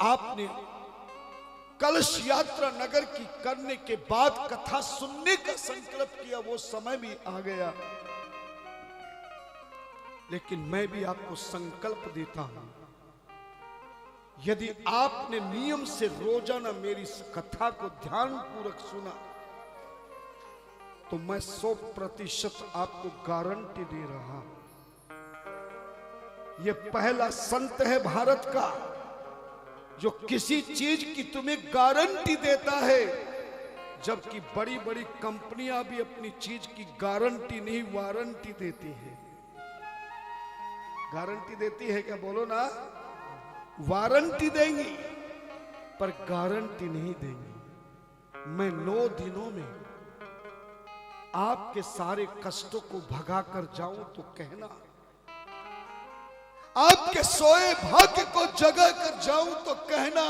आपने कलश यात्रा नगर की करने के बाद कथा सुनने का संकल्प किया, वो समय भी आ गया। लेकिन मैं भी आपको संकल्प देता हूं, यदि आपने नियम से रोजाना मेरी इस कथा को ध्यानपूर्वक सुना तो मैं 100% आपको गारंटी दे रहा हूं। यह पहला संत है भारत का जो किसी चीज की तुम्हें गारंटी देता है, जबकि बड़ी बड़ी कंपनियां भी अपनी चीज की गारंटी नहीं वारंटी देती है। गारंटी देती है क्या? बोलो ना। वारंटी देंगी पर गारंटी नहीं देंगी। मैं 9 दिनों में आपके सारे कष्टों को भगा कर जाऊं तो कहना, आपके सोए भाग्य को जगा कर जाऊं तो कहना,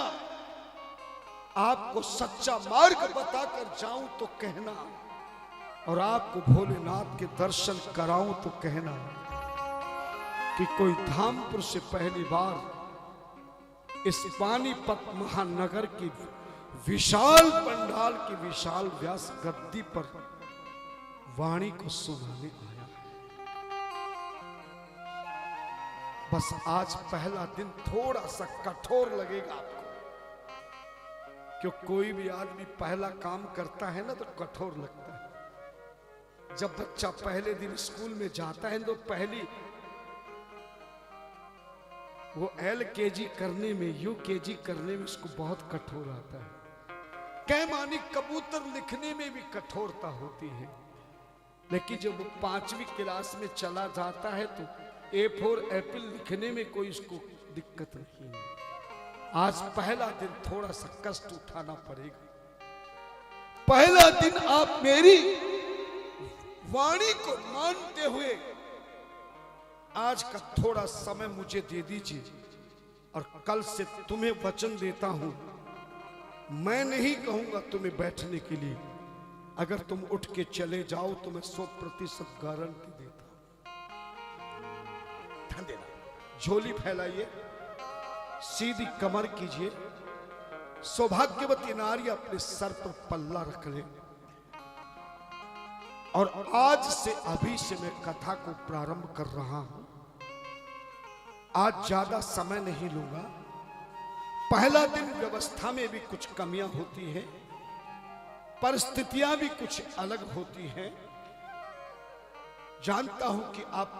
आपको सच्चा मार्ग बताकर जाऊं तो कहना, और आपको भोलेनाथ के दर्शन कराऊं तो कहना कि कोई धामपुर से पहली बार इस पानीपत महानगर की विशाल पंडाल की विशाल व्यास गद्दी पर वाणी को सुनाने आया। बस आज पहला दिन थोड़ा सा कठोर लगेगा आपको, क्योंकि कोई भी आदमी पहला काम करता है ना तो कठोर लगता है। जब बच्चा पहले दिन स्कूल में जाता है तो पहली वो LKG करने में, UKG करने में उसको बहुत कठोर आता है। कैमानी कबूतर लिखने में भी कठोरता होती है, लेकिन जब वो 5वीं क्लास में चला जाता है तो A4 एप्पल लिखने में कोई उसको दिक्कत नहीं है। आज पहला दिन थोड़ा सा कष्ट उठाना पड़ेगा। पहला दिन आप मेरी वाणी को मानते हुए आज का थोड़ा समय मुझे दे दीजिए, और कल से तुम्हें वचन देता हूं, मैं नहीं कहूंगा तुम्हें बैठने के लिए। अगर तुम उठ के चले जाओ तो मैं 100% गारंटी देता हूं। ध्यान देना, झोली फैलाइए, सीधी कमर कीजिए, सौभाग्यवती नारी अपने सर पर पल्ला रख ले, और आज से अभी से मैं कथा को प्रारंभ कर रहा हूं। आज ज्यादा समय नहीं लूंगा। पहला दिन व्यवस्था में भी कुछ कमियां होती हैं, परिस्थितियां भी कुछ अलग होती हैं। जानता हूं कि आप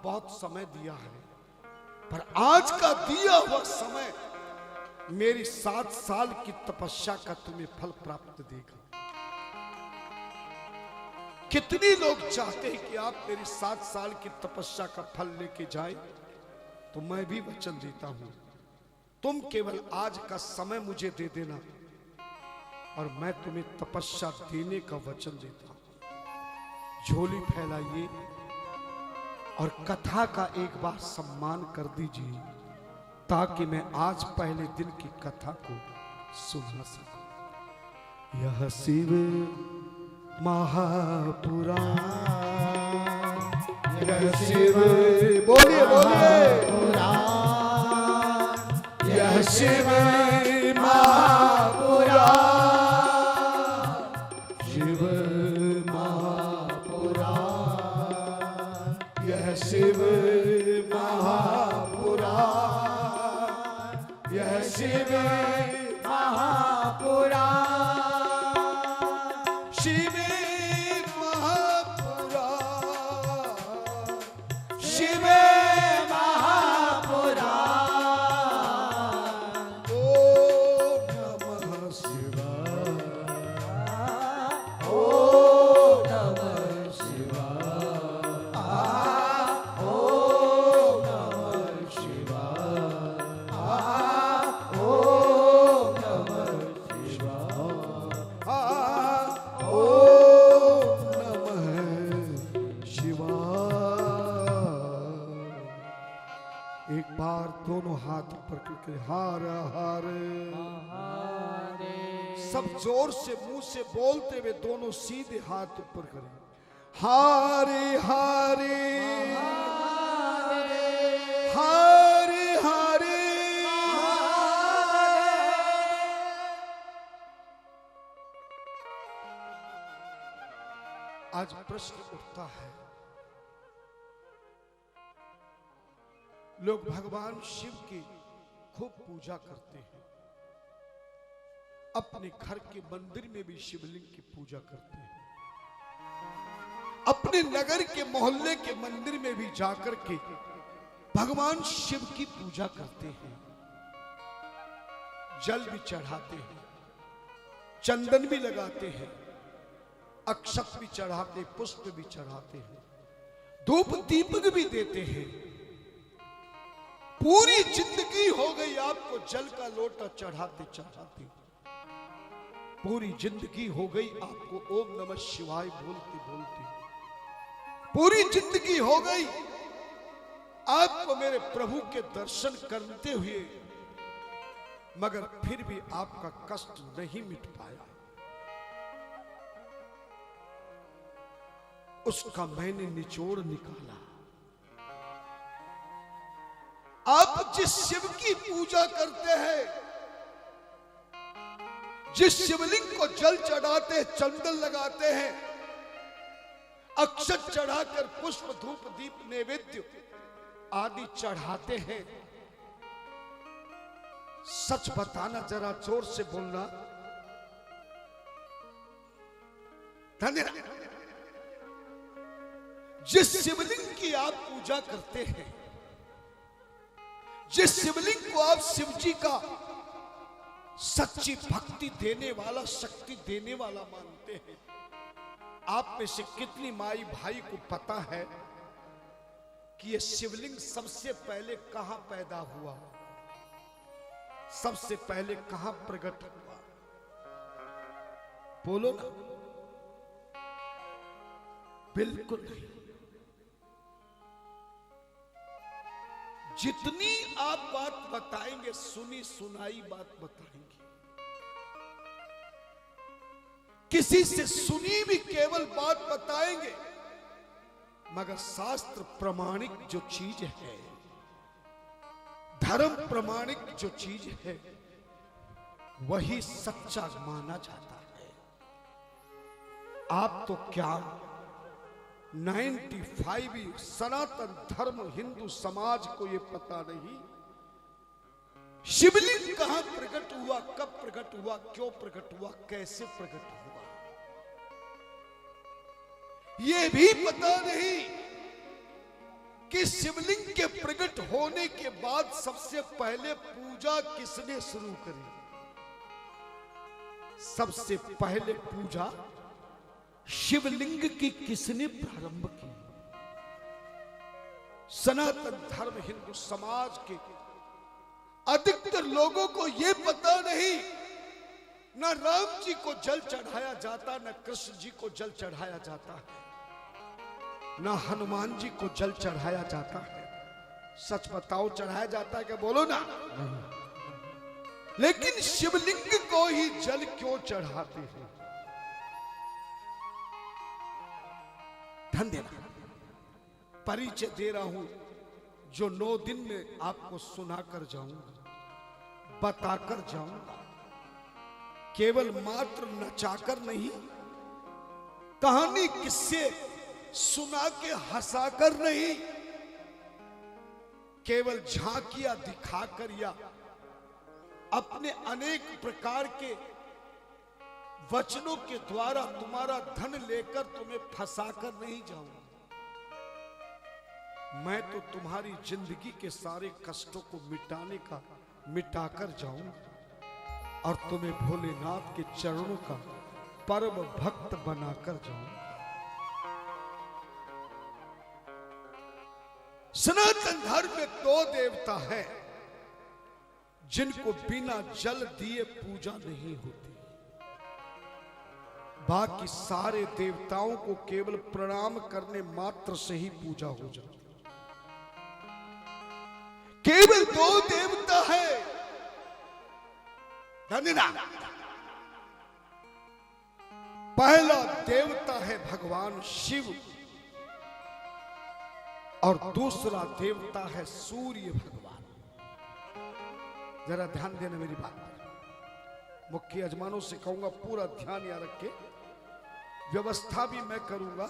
बहुत समय दिया है, पर आज का दिया हुआ समय मेरी 7 साल की तपस्या का तुम्हें फल प्राप्त देगा। कितने लोग चाहते हैं कि आप मेरी 7 साल की तपस्या का फल लेके जाए, तो मैं भी वचन देता हूं, तुम केवल आज का समय मुझे दे देना और मैं तुम्हें तपस्या देने का वचन देता हूं। झोली फैलाइए और कथा का एक बार सम्मान कर दीजिए, ताकि मैं आज पहले दिन की कथा को सुना सकूं। यह शिव महापुराण, यह शिव, बोलिए बोलिए, यह शिव महापुराण, शिव महापुराण, यह शिव महापुराण, यह शिव महापुराण, शिव हार हार, सब जोर से मुंह से बोलते हुए दोनों सीधे हाथ ऊपर करें। हारे हारे हारे हारे आज प्रश्न उठता है, लोग भगवान शिव की खूब पूजा करते हैं, अपने घर के मंदिर में भी शिवलिंग की पूजा करते हैं, अपने नगर के मोहल्ले के मंदिर में भी जाकर के भगवान शिव की पूजा करते हैं, जल भी चढ़ाते हैं, चंदन भी लगाते हैं, अक्षत भी चढ़ाते, पुष्प भी चढ़ाते हैं, धूप दीपक भी देते हैं। पूरी जिंदगी हो गई आपको जल का लोटा चढ़ाते चढ़ाते, पूरी जिंदगी हो गई आपको ओम नमः शिवाय बोलते बोलते, पूरी जिंदगी हो गई आपको मेरे प्रभु के दर्शन करते हुए, मगर फिर भी आपका कष्ट नहीं मिट पाया। उसका मैंने निचोड़ निकाला। आप जिस शिव की पूजा करते हैं, जिस शिवलिंग को जल चढ़ाते, चंदन लगाते हैं, अक्षत चढ़ाकर पुष्प धूप दीप नैवेद्य आदि चढ़ाते हैं, सच बताना, जरा जोर से बोलना। धन्यवाद। जिस शिवलिंग की आप पूजा करते हैं, जिस शिवलिंग को आप शिव जी का सच्ची भक्ति देने वाला, शक्ति देने वाला मानते हैं, आप में से कितनी माई भाई को पता है कि यह शिवलिंग सबसे पहले कहां पैदा हुआ, सबसे पहले कहां प्रकट हुआ? बोलो ना। बिल्कुल नहीं। जितनी आप बात बताएंगे, सुनी सुनाई बात बताएंगे, किसी से सुनी भी केवल बात बताएंगे, मगर शास्त्र प्रमाणिक जो चीज है, धर्म प्रमाणिक जो चीज है, वही सच्चा माना जाता है। आप तो क्या 95 सनातन धर्म हिंदू समाज को यह पता नहीं शिवलिंग कहां प्रकट हुआ, कब प्रकट हुआ, क्यों प्रकट हुआ, कैसे प्रकट हुआ, यह भी पता नहीं कि शिवलिंग के प्रकट होने के बाद सबसे पहले पूजा किसने शुरू करी। सबसे पहले पूजा शिवलिंग की किसने प्रारंभ की? सनातन धर्म हिंदू समाज के अधिकतर लोगों को यह पता नहीं, न राम जी को जल चढ़ाया जाता, न कृष्ण जी को जल चढ़ाया जाता है, न हनुमान जी को जल चढ़ाया जाता है। सच बताओ, चढ़ाया जाता है क्या? बोलो ना। लेकिन शिवलिंग को ही जल क्यों चढ़ाते हैं? धन्यवाद। परिचय दे रहा हूं जो 9 दिन में आपको सुनाकर जाऊंगा, बताकर जाऊंगा, केवल मात्र नचाकर नहीं, कहानी किस्से सुना के हंसाकर नहीं, केवल झांकियां दिखाकर या अपने अनेक प्रकार के वचनों के द्वारा तुम्हारा धन लेकर तुम्हें फंसाकर नहीं जाऊंगा। मैं तो तुम्हारी जिंदगी के सारे कष्टों को मिटाकर जाऊंगा और तुम्हें भोलेनाथ के चरणों का परम भक्त बनाकर जाऊंगा। सनातन धर्म में 2 देवता है जिनको बिना जल दिए पूजा नहीं होती। बाकी सारे देवताओं को केवल प्रणाम करने मात्र से ही पूजा हो जाती। केवल 2 देवता है। धन्यवाद। पहला देवता है भगवान शिव और दूसरा देवता है सूर्य भगवान। जरा ध्यान देना मेरी बात पर। मुख्य यजमानों से कहूंगा पूरा ध्यान यहाँ रख के व्यवस्था भी मैं करूंगा,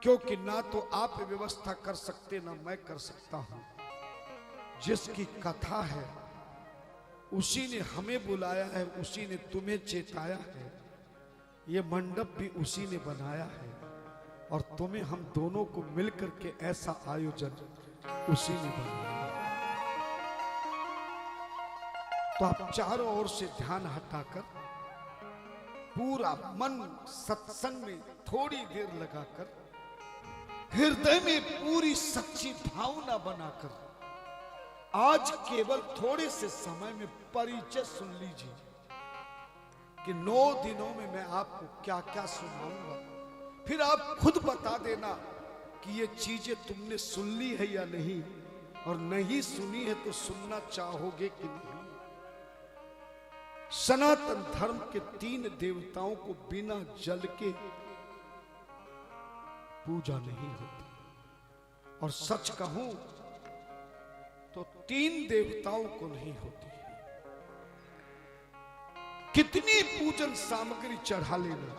क्योंकि ना तो आप व्यवस्था कर सकते ना मैं कर सकता हूं। जिसकी कथा है उसी ने हमें बुलाया है, उसी ने तुम्हें चेताया है। ये मंडप भी उसी ने बनाया है और तुम्हें हम दोनों को मिलकर के ऐसा आयोजन उसी ने बनाया। तो आप चारों ओर से ध्यान हटाकर पूरा मन सत्संग में थोड़ी देर लगाकर हृदय में पूरी सच्ची भावना बनाकर आज केवल थोड़े से समय में परिचय सुन लीजिए कि 9 दिनों में मैं आपको क्या क्या सुनाऊंगा। फिर आप खुद बता देना कि ये चीजें तुमने सुन ली है या नहीं, और नहीं सुनी है तो सुनना चाहोगे कि नहीं। सनातन धर्म के 3 देवताओं को बिना जल के पूजा नहीं होती, और सच कहूं तो 3 देवताओं को नहीं होती है। कितनी पूजन सामग्री चढ़ा लेना,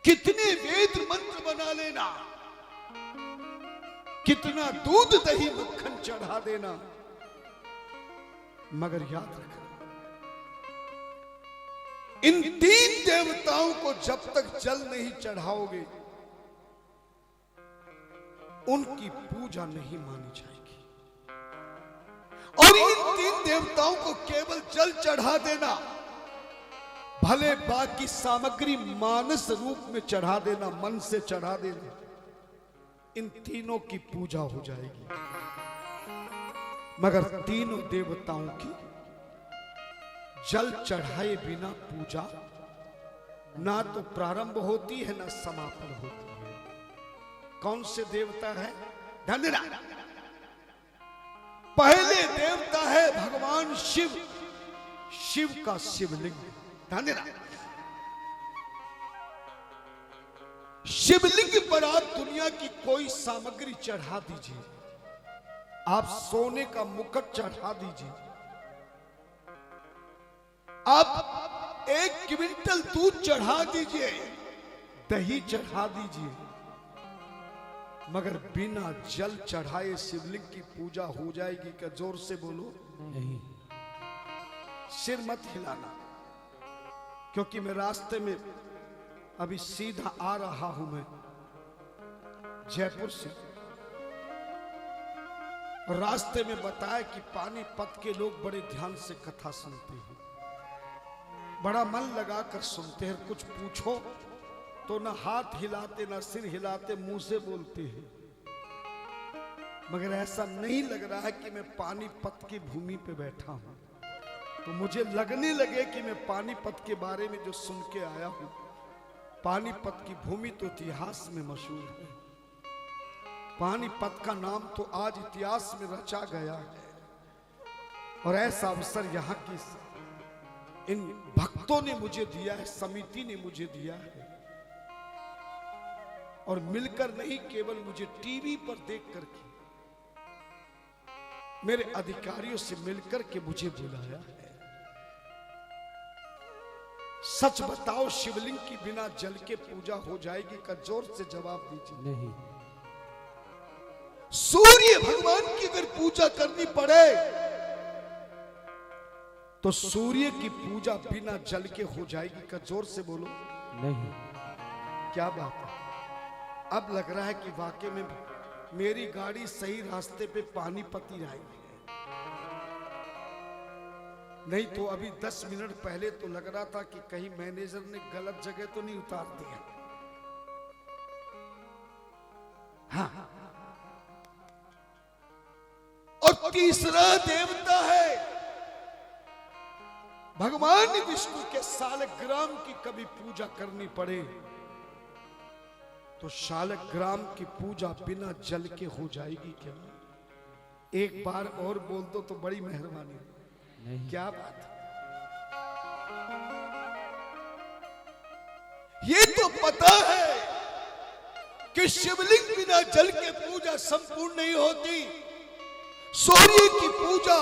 कितने वेद मंत्र बना लेना, कितना दूध दही मक्खन चढ़ा देना, मगर याद रखना इन 3 देवताओं को जब तक जल नहीं चढ़ाओगे उनकी पूजा नहीं मानी जाएगी। और इन 3 देवताओं को केवल जल चढ़ा देना, भले बाकी सामग्री मानस रूप में चढ़ा देना, मन से चढ़ा देना, इन तीनों की पूजा हो जाएगी। मगर तीनों देवताओं की जल चढ़ाए बिना पूजा ना तो प्रारंभ होती है ना समापन होती है। कौन से देवता है? धन्यवाद। पहले देवता है भगवान शिव, शिव का शिवलिंग। धन्यवाद। शिवलिंग पर आप दुनिया की कोई सामग्री चढ़ा दीजिए, आप सोने का मुकुट चढ़ा दीजिए, आप 1 क्विंटल दूध चढ़ा दीजिए, दही चढ़ा दीजिए, मगर बिना जल चढ़ाए शिवलिंग की पूजा हो जाएगी क्या? जोर से बोलो। नहीं। सिर मत हिलाना, क्योंकि मैं रास्ते में अभी सीधा आ रहा हूं, मैं जयपुर से। रास्ते में बताया कि पानीपत के लोग बड़े ध्यान से कथा सुनते हैं, बड़ा मन लगाकर सुनते हैं। कुछ पूछो तो ना हाथ हिलाते ना सिर हिलाते, मुंह से बोलते हैं। मगर ऐसा नहीं लग रहा है कि मैं पानीपत की भूमि पे बैठा हूं, तो मुझे लगने लगे कि मैं पानीपत के बारे में जो सुन के आया हूं। पानीपत की भूमि तो इतिहास में मशहूर है, पानीपत का नाम तो आज इतिहास में रचा गया है। और ऐसा अवसर यहाँ की इन भक्तों ने मुझे दिया है, समिति ने मुझे दिया है, और मिलकर नहीं, केवल मुझे टीवी पर देख करके, मेरे अधिकारियों से मिलकर के मुझे बुलाया है। सच बताओ, शिवलिंग की बिना जल के पूजा हो जाएगी का? जोर से जवाब दीजिए। नहीं। सूर्य भगवान की अगर पूजा करनी पड़े तो सूर्य की पूजा बिना जल के हो जाएगी का? जोर से बोलो। नहीं। क्या बात है? अब लग रहा है कि वाकई में मेरी गाड़ी सही रास्ते पे पानीपत ही आई है। नहीं तो अभी 10 मिनट पहले तो लग रहा था कि कहीं मैनेजर ने गलत जगह तो नहीं उतार दिया। हाँ। और तीसरा देवता है भगवान विष्णु के शालग्राम की कभी पूजा करनी पड़े तो शालग्राम की पूजा बिना जल के हो जाएगी क्या? एक बार और बोल दो तो बड़ी मेहरबानी। नहीं। क्या बात है? ये तो पता है कि शिवलिंग बिना जल के पूजा संपूर्ण नहीं होती। सूर्य की पूजा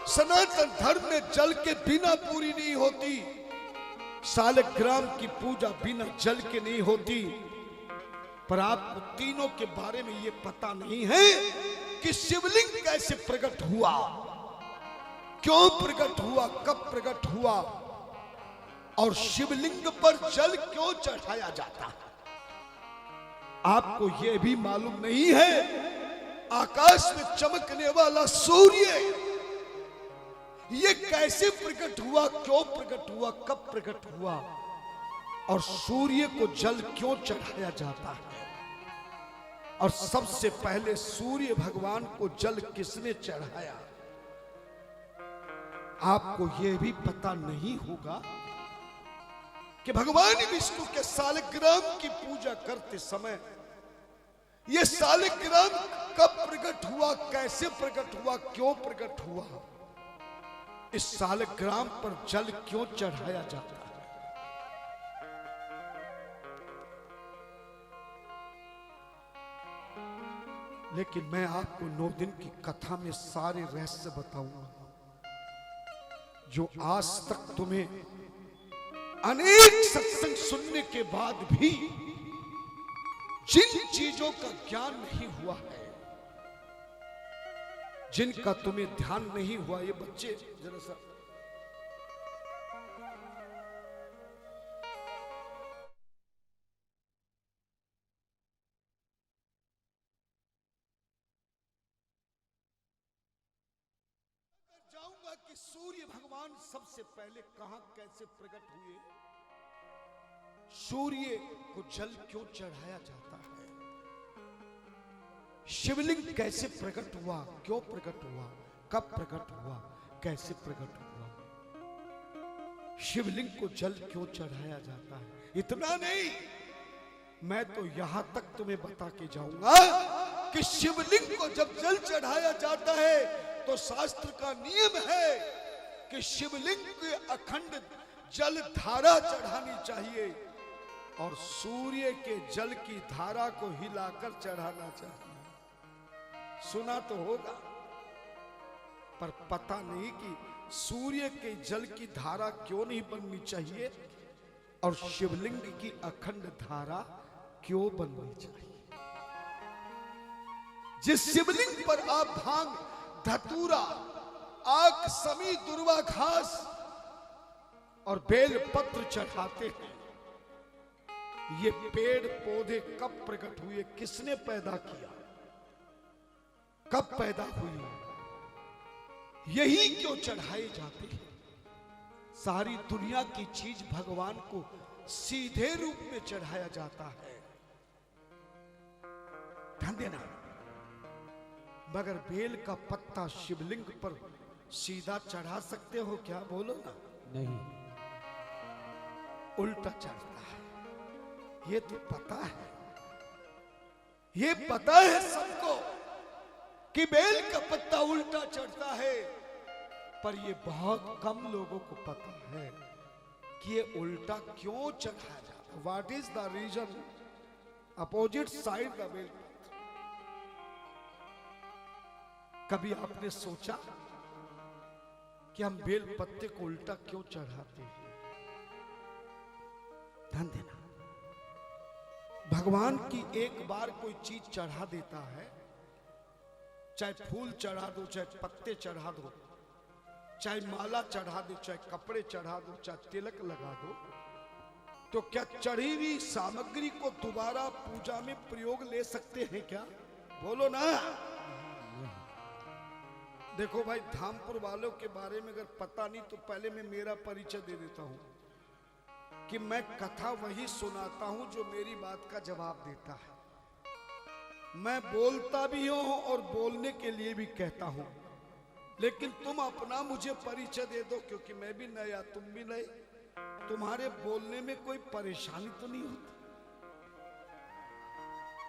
सनातन धर्म में जल के बिना पूरी नहीं होती। सालग्राम की पूजा बिना जल के नहीं होती। पर आपको तीनों के बारे में यह पता नहीं है कि शिवलिंग कैसे प्रकट हुआ, क्यों प्रकट हुआ, कब प्रकट हुआ, और शिवलिंग पर जल क्यों चढ़ाया जाता है। आपको यह भी मालूम नहीं है आकाश में चमकने वाला सूर्य ये कैसे प्रकट हुआ, क्यों प्रकट हुआ, कब प्रकट हुआ, और सूर्य को जल क्यों चढ़ाया जाता है। और सबसे पहले सूर्य भगवान को जल किसने चढ़ाया, आपको यह भी पता नहीं होगा कि भगवान विष्णु के सालग्राम की पूजा करते समय यह सालग्राम कब प्रकट हुआ, कैसे प्रकट हुआ, क्यों प्रकट हुआ, इस सालग्राम पर जल क्यों चढ़ाया जाता है। लेकिन मैं आपको 9 दिन की कथा में सारे रहस्य बताऊंगा जो आज तक तुम्हें अनेक सत्संग सुनने के बाद भी जिन चीजों का ज्ञान नहीं हुआ है, जिनका तुम्हें ध्यान नहीं हुआ। ये बच्चे जरा सा जाऊंगा कि सूर्य भगवान सबसे पहले कहां कैसे प्रकट हुए, सूर्य को जल क्यों चढ़ाया जाता है, शिवलिंग कैसे प्रकट हुआ, क्यों प्रकट हुआ, कब प्रकट हुआ, कैसे प्रकट हुआ, शिवलिंग को जल क्यों चढ़ाया जाता है। इतना नहीं, मैं तो यहां तक तुम्हें बता के जाऊंगा कि शिवलिंग को जब जल चढ़ाया जाता है तो शास्त्र का नियम है कि शिवलिंग के अखंड जल धारा चढ़ानी चाहिए और सूर्य के जल की धारा को हिलाकर चढ़ाना चाहिए। सुना तो होगा, पर पता नहीं कि सूर्य के जल की धारा क्यों नहीं बननी चाहिए और शिवलिंग की अखंड धारा क्यों बननी चाहिए। जिस शिवलिंग पर आप भांग, धतूरा, आक, समी, दुर्वा घास और बेल पत्र चढ़ाते हैं, ये पेड़ पौधे कब प्रकट हुए, किसने पैदा किया, कब पैदा हुई, यही क्यों चढ़ाए जाते हैं। सारी दुनिया की चीज भगवान को सीधे रूप में चढ़ाया जाता है, ध्यान देना। मगर बेल का पत्ता शिवलिंग पर सीधा चढ़ा सकते हो क्या, बोलो ना। नहीं, उल्टा चढ़ता है, ये तो पता है, ये पता है सबको कि बेल का पत्ता उल्टा चढ़ता है, पर ये बहुत कम लोगों को पता है कि ये उल्टा क्यों चढ़ाया जाता है। What is the reason, opposite side the bell. कभी आपने सोचा कि हम बेल पत्ते को उल्टा क्यों चढ़ाते हैं। ध्यान देना, भगवान की एक बार कोई चीज चढ़ा देता है, चाहे फूल चढ़ा दो, चाहे पत्ते चढ़ा दो, चाहे माला चढ़ा दो, चाहे कपड़े चढ़ा दो, चाहे तिलक लगा दो, तो क्या चढ़ी हुई सामग्री को दोबारा पूजा में प्रयोग ले सकते हैं क्या, बोलो ना। देखो भाई, धामपुर वालों के बारे में अगर पता नहीं तो पहले मैं मेरा परिचय दे देता हूं कि मैं कथा वही सुनाता हूं जो मेरी बात का जवाब देता है। मैं बोलता भी हूं और बोलने के लिए भी कहता हूं, लेकिन तुम अपना मुझे परिचय दे दो, क्योंकि मैं भी नया, तुम भी नए, तुम्हारे बोलने में कोई परेशानी तो नहीं होती।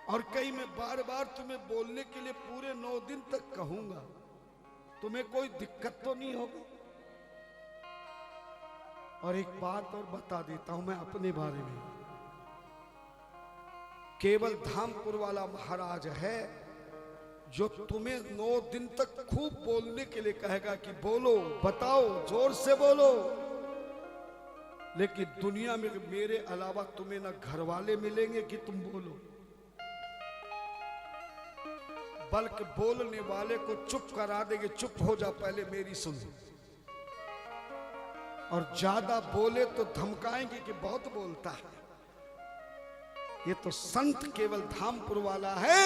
और कहीं मैं बार बार तुम्हें बोलने के लिए पूरे 9 दिन तक कहूंगा, तुम्हें कोई दिक्कत तो नहीं होगी। और एक बात और बता देता हूं मैं अपने बारे में, केवल धामपुर वाला महाराज है जो तुम्हें 9 दिन तक खूब बोलने के लिए कहेगा कि बोलो, बताओ, जोर से बोलो। लेकिन दुनिया में मेरे अलावा तुम्हें ना घर वाले मिलेंगे कि तुम बोलो, बल्कि बोलने वाले को चुप करा देंगे, चुप हो जा पहले मेरी सुन। और ज्यादा बोले तो धमकाएंगे कि बहुत बोलता है। ये तो संत केवल धामपुर वाला है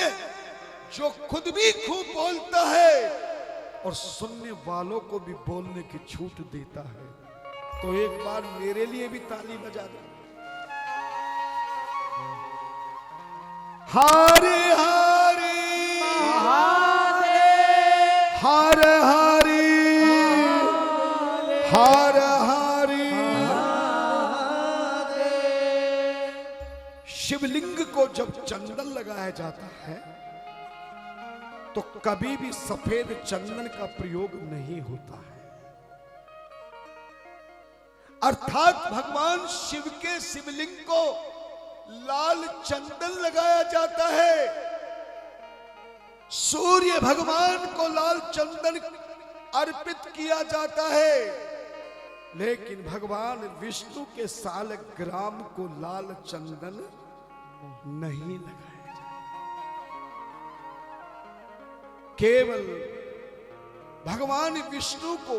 जो खुद भी खूब बोलता है और सुनने वालों को भी बोलने की छूट देता है। तो एक बार मेरे लिए भी ताली बजा दो। हरे हरे हर हरि हर हरि। शिवलिंग को जब चंदन लगाया जाता है तो कभी भी सफेद चंदन का प्रयोग नहीं होता है। अर्थात भगवान शिव के शिवलिंग को लाल चंदन लगाया जाता है। सूर्य भगवान को लाल चंदन अर्पित किया जाता है, लेकिन भगवान विष्णु के सालग्राम को लाल चंदन नहीं लगाया जाता। केवल भगवान विष्णु को,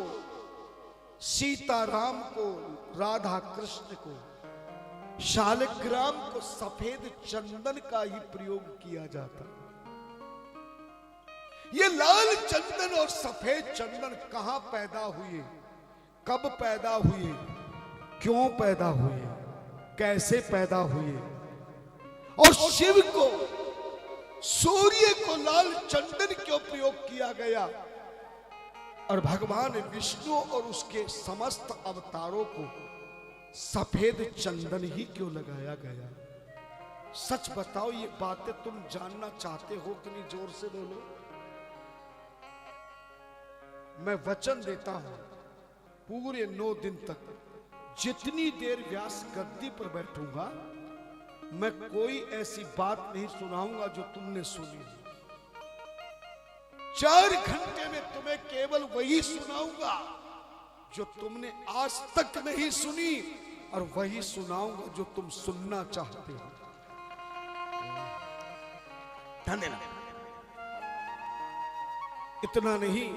सीताराम को, राधा कृष्ण को शालिग्राम को सफेद चंदन का ही प्रयोग किया जाता है। ये लाल चंदन और सफेद चंदन कहां पैदा हुए, कब पैदा हुए, क्यों पैदा हुए, कैसे पैदा हुए? और शिव को, सूर्य को लाल चंदन क्यों प्रयोग किया गया और भगवान विष्णु और उसके समस्त अवतारों को सफेद चंदन ही क्यों लगाया गया? सच बताओ, ये बातें तुम जानना चाहते हो कि नहीं? जोर से बोलो। मैं वचन देता हूं, पूरे 9 दिन तक जितनी देर व्यास गद्दी पर बैठूंगा, मैं कोई ऐसी बात नहीं सुनाऊंगा जो तुमने सुनी। 4 घंटे में तुम्हें केवल वही सुनाऊंगा जो तुमने आज तक नहीं सुनी, और वही सुनाऊंगा जो तुम सुनना चाहते हो। धन्यवाद। इतना नहीं,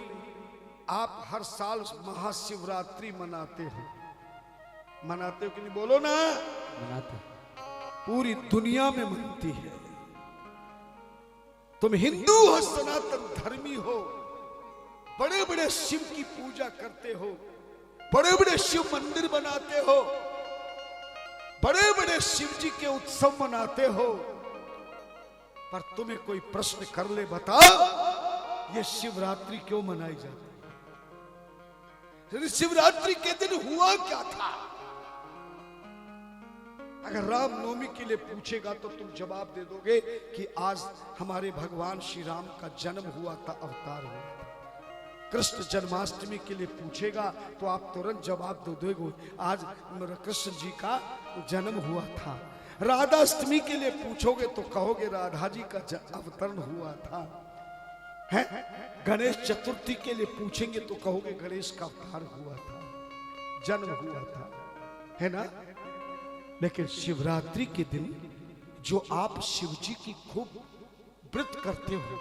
आप हर साल महाशिवरात्रि मनाते हो। मनाते हो कि नहीं? बोलो ना। मनाते। पूरी दुनिया में मनती है। तुम हिंदू हो, सनातन धर्मी हो, बड़े बड़े शिव की पूजा करते हो, बड़े बड़े शिव मंदिर बनाते हो, बड़े बड़े शिव जी के उत्सव मनाते हो, पर तुम्हें कोई प्रश्न कर ले, बताओ ये शिवरात्रि क्यों मनाई जाती है? शिवरात्रि के दिन हुआ क्या था? अगर रामनवमी के लिए पूछेगा तो तुम जवाब दे दोगे कि आज हमारे भगवान श्री राम का जन्म हुआ था, अवतार हुआ था। कृष्ण जन्माष्टमी के लिए पूछेगा तो आप तुरंत जवाब दे दोगे, आज कृष्ण जी का जन्म हुआ था। राधाष्टमी के लिए पूछोगे तो कहोगे राधा जी का अवतरण हुआ था। है? गणेश चतुर्थी के लिए पूछेंगे तो कहोगे गणेश का अवतार हुआ था, जन्म हुआ था, है ना? लेकिन शिवरात्रि के दिन जो आप शिव जी की खूब व्रत करते हो,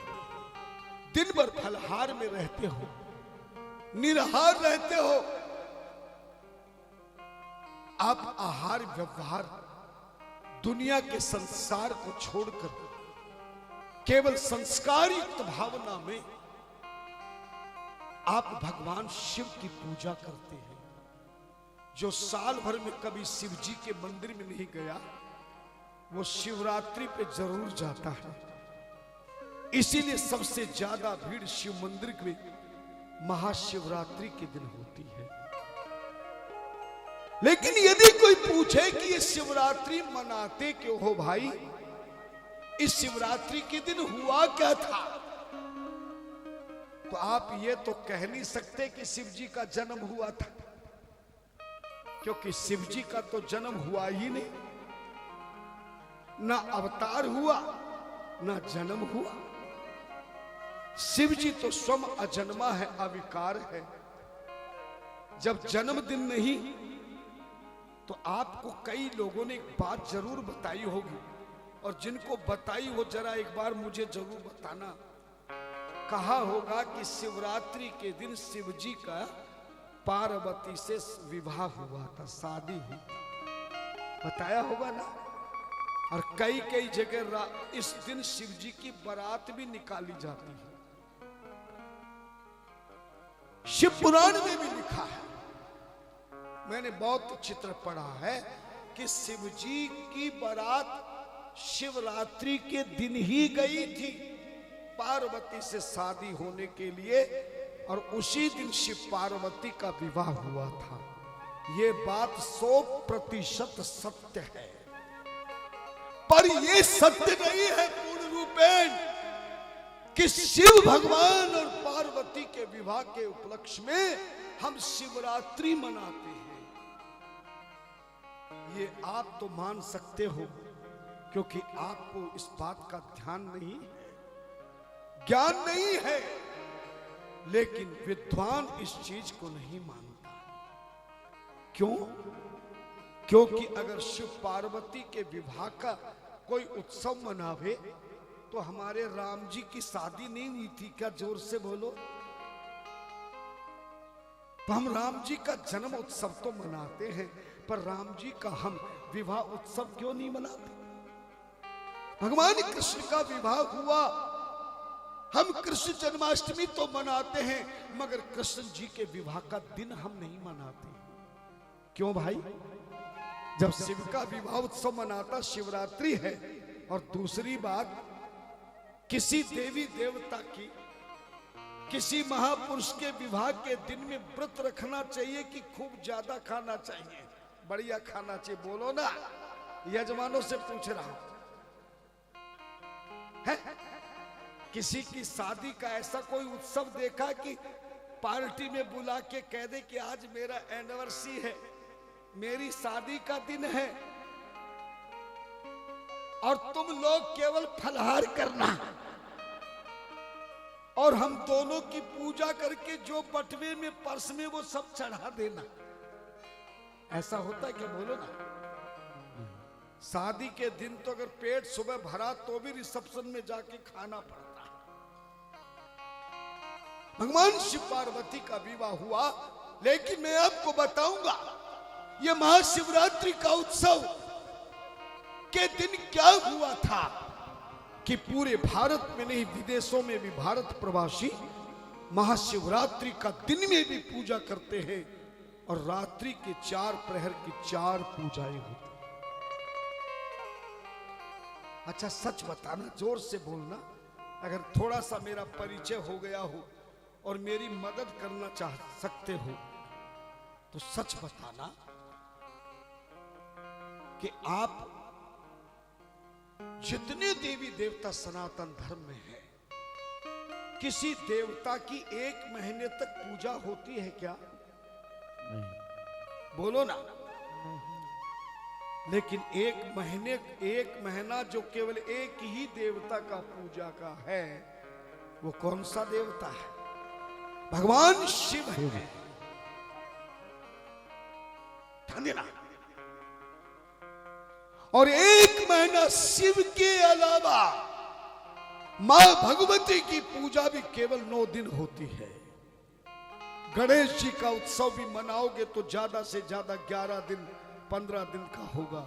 दिन भर फलहार में रहते हो, निराहार रहते हो, आप आहार व्यवहार दुनिया के संसार को छोड़कर केवल संस्कार युक्त भावना में आप भगवान शिव की पूजा करते हैं। जो साल भर में कभी शिव जी के मंदिर में नहीं गया, वो शिवरात्रि पे जरूर जाता है। इसीलिए सबसे ज्यादा भीड़ शिव मंदिर में महाशिवरात्रि के दिन होती है। लेकिन यदि कोई पूछे कि ये शिवरात्रि मनाते क्यों हो भाई, इस शिवरात्रि के दिन हुआ क्या था, तो आप ये तो कह नहीं सकते कि शिव जी का जन्म हुआ था, क्योंकि शिव जी का तो जन्म हुआ ही नहीं, ना अवतार हुआ ना जन्म हुआ। शिव जी तो स्वयं अजन्मा है, अविकार है। जब जन्मदिन नहीं तो आपको कई लोगों ने एक बात जरूर बताई होगी, और जिनको बताई हो जरा एक बार मुझे जरूर बताना। कहा होगा कि शिवरात्रि के दिन शिव जी का पार्वती से विवाह हुआ था, शादी हुई थी, बताया होगा ना। और कई कई जगह इस दिन शिव जी की बारात भी निकाली जाती है। शिव पुराण में भी लिखा है, मैंने बहुत चित्र पढ़ा है कि शिव जी की बारात शिवरात्रि के दिन ही गई थी पार्वती से शादी होने के लिए, और उसी दिन शिव पार्वती का विवाह हुआ था। ये बात 100% सत्य है, पर ये सत्य नहीं है पूर्ण रूपेण कि शिव भगवान और पार्वती के विवाह के उपलक्ष्य में हम शिवरात्रि मनाते हैं। ये आप तो मान सकते हो क्योंकि आपको इस बात का ध्यान नहीं है, ज्ञान नहीं है, लेकिन विद्वान इस चीज को नहीं मानता। क्यों? क्योंकि अगर शिव पार्वती के विवाह का कोई उत्सव मनावे तो हमारे राम जी की शादी नहीं हुई थी क्या? जोर से बोलो। तो हम राम जी का जन्म उत्सव तो मनाते हैं, पर राम जी का हम विवाह उत्सव क्यों नहीं मनाते? भगवान कृष्ण का विवाह हुआ, हम कृष्ण जन्माष्टमी तो मनाते हैं, मगर कृष्ण जी के विवाह का दिन हम नहीं मनाते। क्यों भाई? जब शिव का विवाह उत्सव मनाता शिवरात्रि है, और दूसरी बात किसी देवी देवता की, किसी महापुरुष के विवाह के दिन में व्रत रखना चाहिए कि खूब ज्यादा खाना चाहिए, बढ़िया खाना चाहिए? बोलो ना, यजमानों से पूछ रहा हूं। किसी की शादी का ऐसा कोई उत्सव देखा कि पार्टी में बुला के कह दे कि आज मेरा एनिवर्सरी है, मेरी शादी का दिन है, और तुम लोग केवल फलहार करना और हम दोनों की पूजा करके जो बटवे में पर्स में वो सब चढ़ा देना? ऐसा होता है क्या? बोलो ना। शादी के दिन तो अगर पेट सुबह भरा तो भी रिसेप्शन में जाके खाना पड़ता। भगवान शिव पार्वती का विवाह हुआ, लेकिन मैं आपको बताऊंगा यह महाशिवरात्रि का उत्सव के दिन क्या हुआ था कि पूरे भारत में नहीं विदेशों में भी भारत प्रवासी महाशिवरात्रि का दिन में भी पूजा करते हैं, और रात्रि के 4 प्रहर की 4 पूजाएं होती। अच्छा सच बताना, जोर से बोलना, अगर थोड़ा सा मेरा परिचय हो गया हो और मेरी मदद करना चाह सकते हो तो सच बताना कि आप जितने देवी देवता सनातन धर्म में है, किसी देवता की 1 महीने तक पूजा होती है क्या? नहीं। बोलो ना। लेकिन 1 महीना जो केवल एक ही देवता का पूजा का है, वो कौन सा देवता है? भगवान शिव है। ध्यान देना। और 1 महीना शिव के अलावा मां भगवती की पूजा भी केवल 9 दिन होती है। गणेश जी का उत्सव भी मनाओगे तो ज्यादा से ज्यादा 11 दिन 15 दिन का होगा।